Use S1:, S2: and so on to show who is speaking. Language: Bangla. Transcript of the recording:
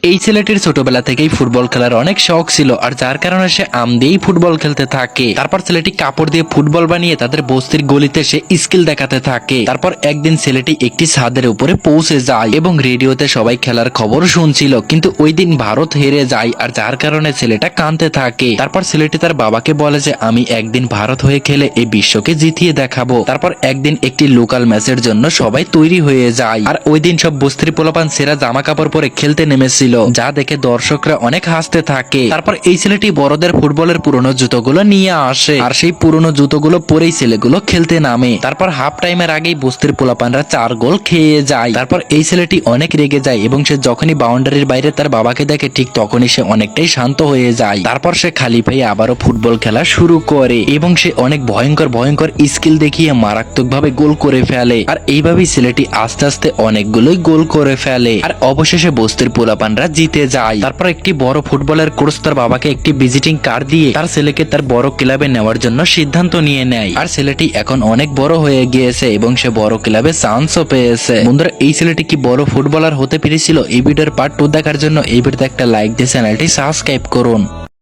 S1: এই ছেলেটির ছোটবেলা থেকেই ফুটবল খেলার অনেক শখ ছিল, আর যার কারণে সে আম দিয়েই ফুটবল খেলতে থাকে। তারপর ছেলেটি কাপড় দিয়ে ফুটবল বানিয়ে তাদের বস্তির গলিতে সে স্কিল দেখাতে থাকে। তারপর একদিন ছেলেটি একটি ছাদের উপরে পৌঁছে যায় এবং রেডিওতে সবাই খেলার খবর শুনছিল, কিন্তু ওই দিন ভারত হেরে যায়, আর যার কারণে ছেলেটা কাঁদতে থাকে। তারপর ছেলেটি তার বাবাকে বলে যে আমি একদিন ভারত হয়ে খেলে এই বিশ্বকে জিতিয়ে দেখাবো। তারপর একদিন একটি লোকাল ম্যাচের জন্য সবাই তৈরি হয়ে যায়, আর ওই দিন সব বস্তির পোলাপান সেরা জামা কাপড় পরে খেলতে নেমেছিল, যা দেখে দর্শকরা অনেক হাসতে থাকে। তারপর এই ছেলেটি বড়দের ফুটবলের পুরনো জুতোগুলো নিয়ে আসে, আর সেই পুরনো জুতোগুলো পরেই ছেলেগুলো খেলতে নামে। তারপর হাফ টাইমের আগেই বস্তির পোলাপানরা 4 গোল খেয়ে যায়। তারপর এই ছেলেটি অনেক রেগে যায় এবং সে যখনই বাউন্ডারির বাইরে তার বাবাকে দেখে ঠিক তখনই সে অনেকটাই শান্ত হয়ে যায়। তারপর সে খালি পায়ে আবারও ফুটবল খেলা শুরু করে এবং সে অনেক ভয়ঙ্কর ভয়ঙ্কর স্কিল দেখিয়ে মারাত্মকভাবে গোল করে ফেলে, আর এইভাবেই ছেলেটি আস্তে আস্তে অনেকগুলোই গোল করে ফেলে, আর অবশেষে বস্তির পোলাপানরা জিতে যায়। তারপর একটি বড় ফুটবলের কোচ তার বাবাকে একটি ভিজিটিং কার্ড দিয়ে তার ছেলেকে তার বড় ক্লাবে নেওয়ার জন্য সিদ্ধান্ত নিয়ে নেয়, আর ছেলেটি এখন অনেক বড় হয়ে গিয়েছে এবং সে বড় ক্লাবে চান্সও পেয়েছে। বন্ধুরা, এই ছেলেটি কি বড় ফুটবলার হতে পেরেছিল? এই ভিডিওর পার্ট 2 দেখার জন্য এই ভিডিওতে একটা লাইক দিয়ে চ্যানেলটি সাবস্ক্রাইব করুন।